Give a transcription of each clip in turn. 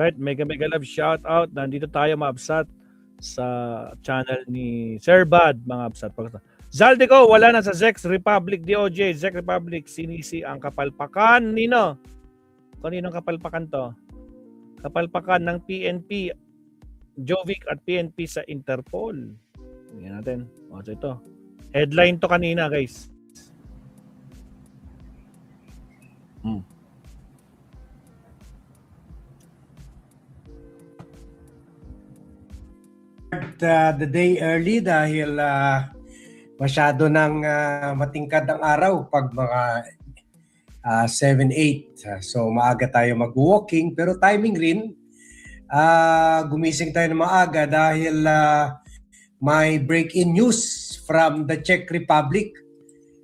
Alright, mega love shout out. Nandito tayo mga absat sa channel ni Sir Bad, mga absat. Zaldico, wala na sa Zex Republic DOJ. Zex Republic, sinisi ang kapalpakan. Nino? Kaninong kapalpakan to? Kapalpakan ng PNP, Jovic at PNP sa Interpol. Tingnan natin. O, so ito. Headline to kanina, guys. The day early dahil masyado nang matingkad ang araw pag mga 7-8. So maaga tayo mag-walking pero timing rin. Gumising tayo ng maaga dahil may break-in news from the Czech Republic.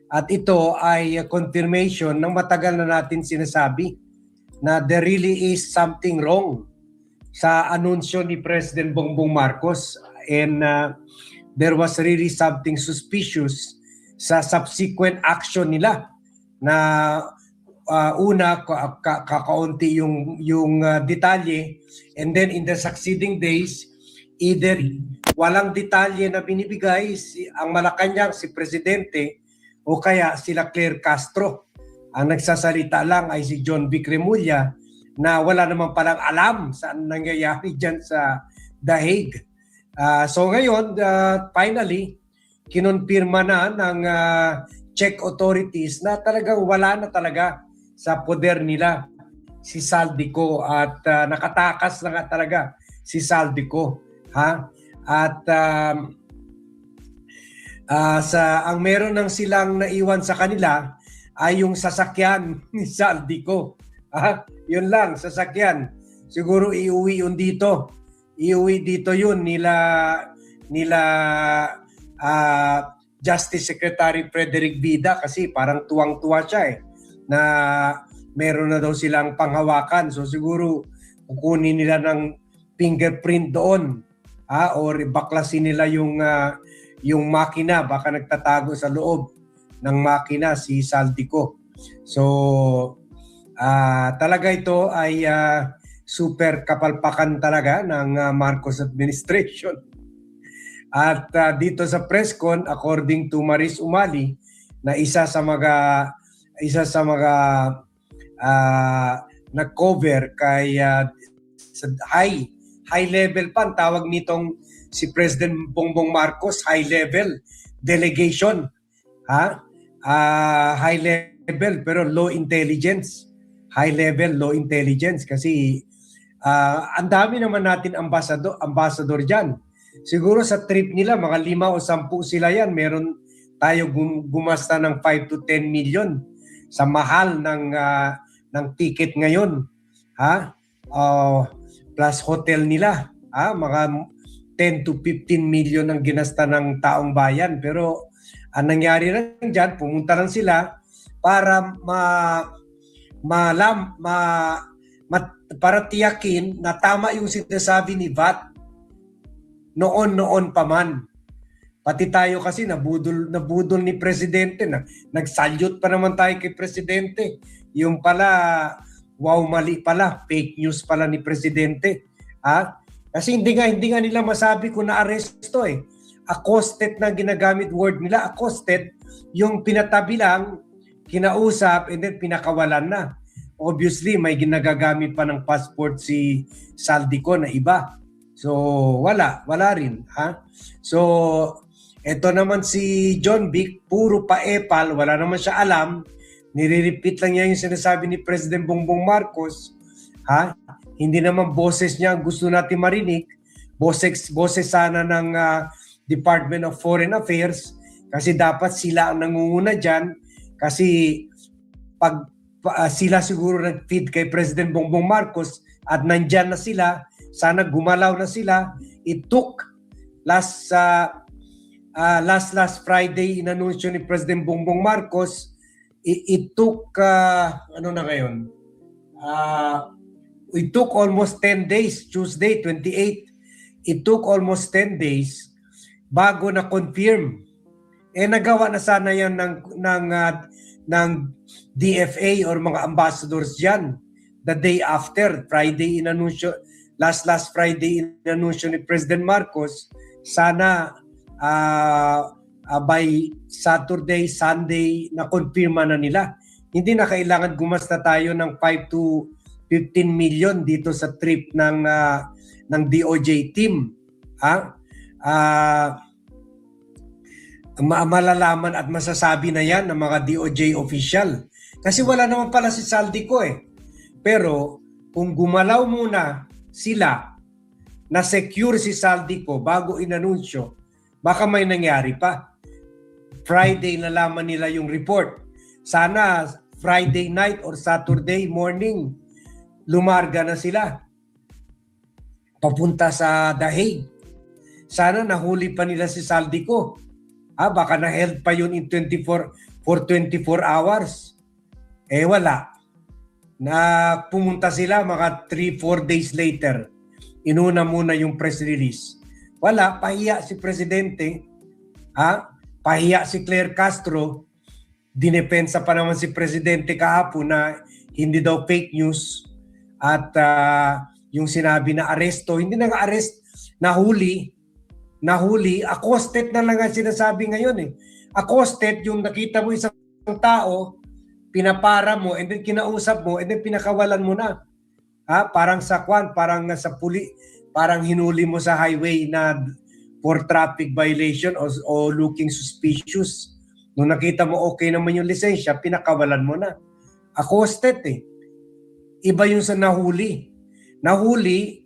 At ito ay confirmation ng matagal na natin sinasabi na there really is something wrong sa anunsyo ni President Bongbong Marcos, and there was really something suspicious sa subsequent action nila na una kakaunti yung detalye, and then in the succeeding days either walang detalye na binibigay ang Malacanang, si Presidente, o kaya sila Claire Castro. Ang nagsasalita lang ay si John Vic Remulla na wala naman palang alam saan nangyayari dyan sa The Hague. So ngayon, finally, kinonfirma na ng Czech authorities na talagang wala na talaga sa poder nila si Zaldico at nakatakas na nga talaga si Zaldico. At ang meron ng silang naiwan sa kanila ay yung sasakyan ni Zaldico. Yun lang, sasakyan. Siguro iuwi yun dito. Iuwi dito yun nila Justice Secretary Frederick Vida kasi parang tuwang-tuwa siya na meron na daw silang panghawakan. So siguro kukunin nila ng fingerprint doon or baklasin nila yung makina. Baka nagtatago sa loob ng makina si Zaldico. So talaga ito ay super kapalpakan talaga ng Marcos administration. At dito sa press con, according to Maris Umali, na isa sa mga nag-cover kay sa high level pa ang tawag nitong si President Bongbong Marcos, high level delegation. High level pero low intelligence. High level low intelligence kasi ang dami naman natin ambassador diyan. Siguro sa trip nila mga 5 o 10 sila yan. Meron tayo gumasta ng 5 to 10 million sa mahal ng ticket ngayon. Plus hotel nila. Mga 10 to 15 million ang ginasta ng taong bayan. Pero ang nangyari lang dyan, pumunta lang sila para para tiyakin na tama yung sinasabi ni VAT noon pa man. Pati tayo kasi nabudol ni Presidente. Nag-salute pa naman tayo kay Presidente. Yung pala, wow, mali pala. Fake news pala ni Presidente. Kasi hindi nga nila masabi kung na-arresto Accosted na ginagamit word nila. Accosted, yung pinatabi lang, kinausap, and then pinakawalan na. Obviously, may ginagagamit pa ng passport si Zaldico na iba. So, wala rin. So, eto naman si John Vic, puro pa-epal, wala naman siya alam. Nire-repeat lang niya yung sinasabi ni President Bongbong Marcos. Hindi naman boses niya ang gusto natin marinig. Boses sana ng Department of Foreign Affairs kasi dapat sila ang nangunguna dyan kasi pag sila siguro nag-feed kay President Bongbong Marcos at nandyan na sila, sana gumalaw na sila. It took last Friday inanunsyo ni President Bongbong Marcos, it took it took almost 10 days, Tuesday 28. It took almost 10 days bago na confirm. Nagawa na sana yan ng DFA or mga ambassadors diyan the day after. Friday inanunsyo last Friday inanunsyo ni President Marcos, sana by Saturday, Sunday na konfirma na nila. Hindi na kailangan gumasta tayo ng 5 to 15 million dito sa trip ng DOJ team. Malalaman at masasabi na yan ng mga DOJ official. Kasi wala naman pala si Saldico eh. Pero kung gumalaw muna sila na secure si Saldico bago inanunsyo, baka may nangyari pa. Friday nalaman nila yung report. Sana Friday night or Saturday morning, lumarga na sila. Papunta sa The Hague. Sana nahuli pa nila si Saldico. Baka na-held pa yun in 24 hours. Wala. Na pumunta sila mga 3-4 days later. Inuna muna yung press release. Wala, pahiya si Presidente. Pahiya si Claire Castro. Dinepensa pa naman si Presidente kahapon na hindi daw fake news. At yung sinabi na aresto, hindi na arrest, nahuli, accosted na lang ang sinasabi ngayon eh. Accosted, yung nakita mo isang tao, pinapara mo, and then kinausap mo, and then pinakawalan mo na. Parang sa parang sa parang hinuli mo sa highway na for traffic violation o looking suspicious. Nung nakita mo okay naman yung lisensya, pinakawalan mo na. Accosted eh. Iba yung sa nahuli. Nahuli,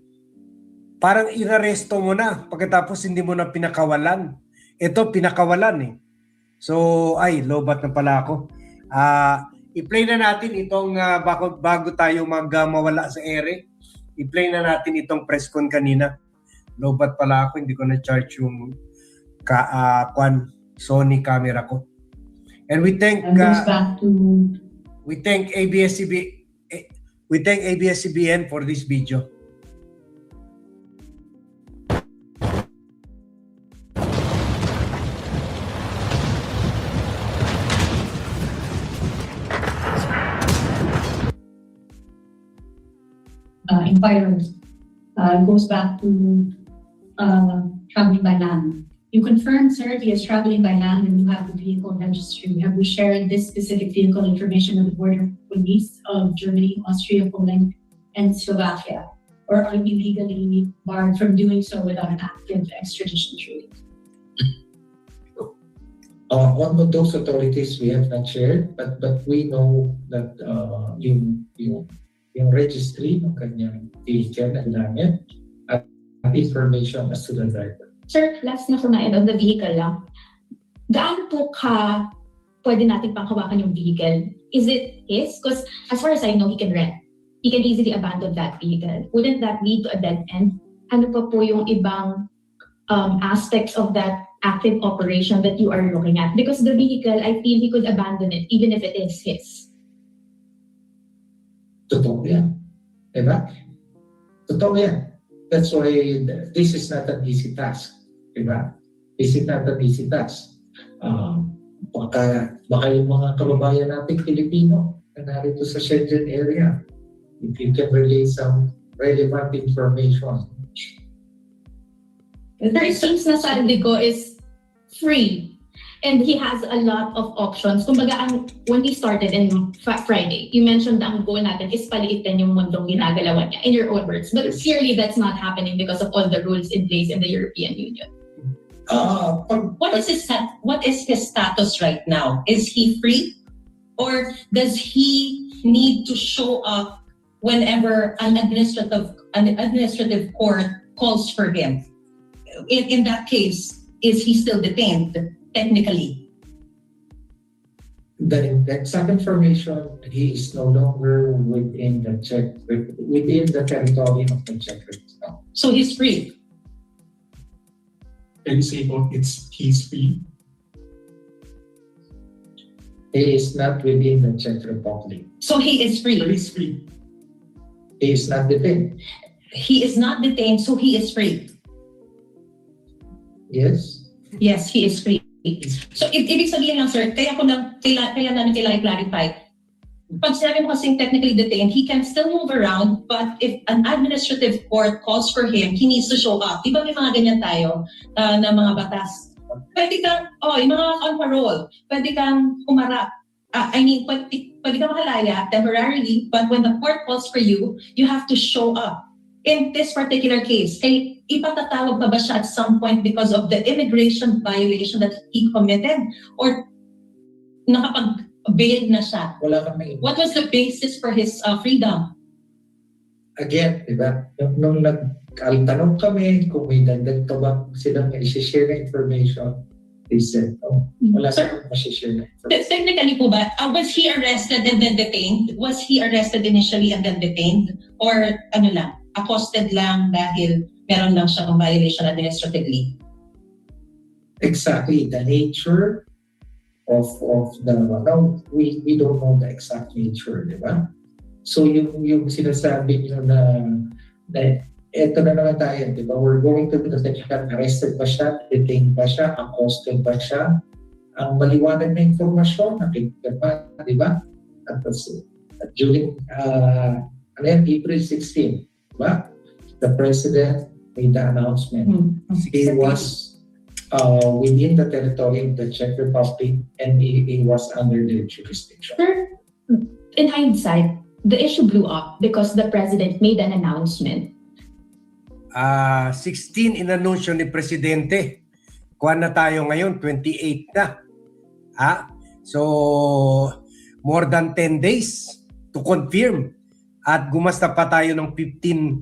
parang inaresto mo na pagkatapos hindi mo na pinakawalan. Ito, pinakawalan eh. So, lobat na pala ako. I-play na natin itong bago tayo mawala sa ere. I-play na natin itong press con kanina. Lobat pala ako, hindi ko na-charge yung Sony camera ko. And we thank ABS-CBN for this video. Inquiries goes back to traveling by land. You confirmed, sir, he is traveling by land and you have the vehicle registry. Have you shared this specific vehicle information with the border police of Germany, Austria, Poland, and Slovakia? Or are you legally barred from doing so without an active extradition treaty? One of those authorities we have not shared, but we know that yung registry ng kanyang vehicle na ginamit at information as to the driver. Sir, last na from my end on the vehicle lang. Gaano po pwede natin panghawakan yung vehicle? Is it his? Because as far as I know, he can rent. He can easily abandon that vehicle. Wouldn't that lead to a dead end? Ano pa po yung ibang aspects of that active operation that you are looking at? Because the vehicle, I feel he could abandon it even if it is his. Totoo yan. Diba? Totoo yan. That's why this is not an easy task. Diba? This is not an easy task. Baka yung mga kababayan nating Pilipino na narito sa Schengen area, if you can relay some relevant information. It seems na Saldico is free and he has a lot of options. Kumbaga, when we started in Friday, you mentioned that ang goal natin is paliitin yung mundong ginagalawan niya, in your own words. But clearly, that's not happening because of all the rules in place in the European Union. What is his status right now? Is he free? Or does he need to show up whenever an administrative court calls for him? In that case, is he still detained technically? The exact information, he is no longer within the territory of the Czech Republic. So he's free. Can you say he's free? He is not within the Czech Republic. So he is free. But he's free. He is not detained. He is not detained, so he is free. Yes. Yes, he is free. So ibig sabihin lang, sir, kaya namin kailangan i-clarify. pag sinabi mo kasing technically detained, he can still move around, but if an administrative court calls for him, he needs to show up. Di ba may mga ganyan tayo na mga batas? Pwede kang, yung mga on parole, pwede kang humarap. Pwede kang makalaya temporarily, but when the court calls for you, you have to show up. In this particular case, kay ipatatawag pa ba siya at some point because of the immigration violation that he committed? Or nakapag-bail na siya? Wala kami. What was the basis for his freedom? Again, di ba? Nung nagtanong kami kung may dagdag ka ba silang i-share na information, they said, wala Sir, silang masishare na information. technically po ba, was he arrested and then detained? Was he arrested initially and then detained? Or ano lang, accosted lang dahil meron lang siyang violation administratively? Exactly, the nature of the, no, we don't know the exact nature, di ba? So yung sinasabi nyo na eto na naman tayo, di ba? We're going to the section, arrested ba siya, detained ba siya, accosted ba siya? Ang maliwanag na informasyon, nakikita pa, di ba? At during April 16, di ba? The President made the announcement. He was within the territory of the Czech Republic and he was under their jurisdiction. Sir, in hindsight, the issue blew up because the president made an announcement. 16 inanunsyo ni Presidente. Kuha na tayo ngayon, 28 na. So, more than 10 days to confirm. At gumasta pa tayo ng 10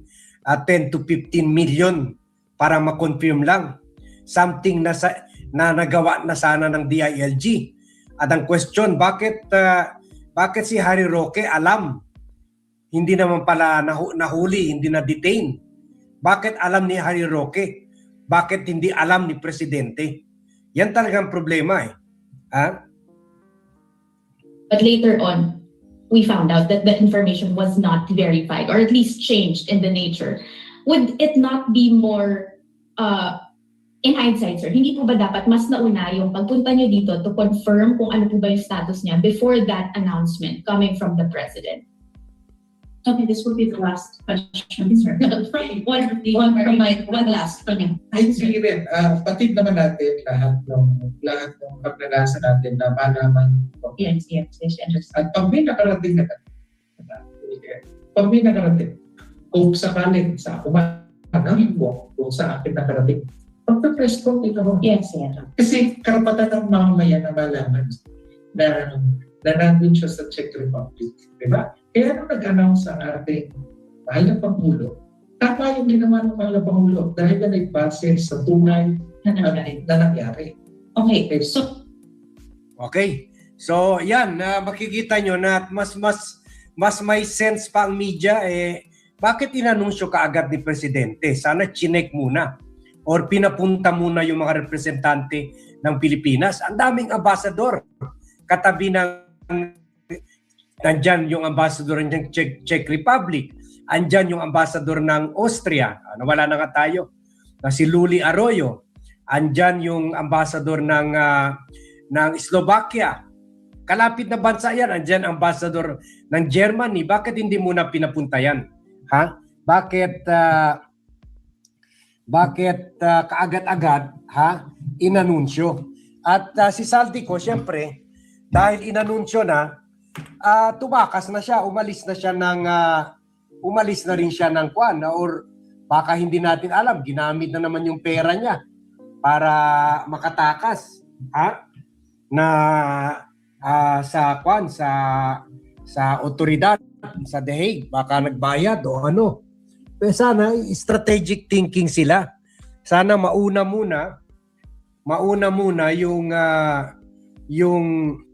to 15 million para ma-confirm lang. Something na nagawa na sana ng DILG. At ang question, bakit si Harry Roque alam? Hindi naman pala nahuli, hindi na detain. Bakit alam ni Harry Roque? Bakit hindi alam ni Presidente? Yan talagang problema . But later on, we found out that the information was not verified or at least changed in the nature. Would it not be more, in hindsight, sir, hindi po ba dapat mas nauna yung pagpunta niyo dito to confirm kung ano po ba yung status niya before that announcement coming from the President? Okay, this will be the last question, sir. One last from you. Ay, sige rin. Patid naman natin lahat ng pagnanasa natin na malaman. Yes. At pag may nakarating na kung sakaling sa kumanang mo, kung sa akin nakarating, pagka-press ko, ikaw. Yes. Kasi karapatan ng mamamayan na malaman na nandun siya sa Czech Republic. Diba? Kaya nung nag-announce ang ating mahal na Pangulo, tama yung ginawa ng mahal na Pangulo dahil na nagbase sa tunay na nangyari. Okay, So, yan, makikita nyo na mas may sense pa ang media bakit inanunsyo kaagad ni Presidente? Sana chinek muna or pinapunta muna yung mga representante ng Pilipinas. Ang daming ambasador. Katabi nandyan yung ambasador ng Czech Republic. Andyan yung ambasador ng Austria. Nawala na nga tayo. Si Luli Arroyo. Andyan yung ambasador ng Slovakia. Kalapit na bansa yan. Andyan ambasador ng Germany. Bakit hindi muna pinapunta yan? Bakit kaagad-agad inanunsyo? At si Saldico, siyempre, dahil inanunsyo na, tumakas na siya, umalis na rin siya ng kwan, or baka hindi natin alam, ginamit na naman yung pera niya para makatakas sa kwan, sa otoridad sa The Hague, baka nagbayad o ano. Pero sana strategic thinking sila. Sana mauna muna yung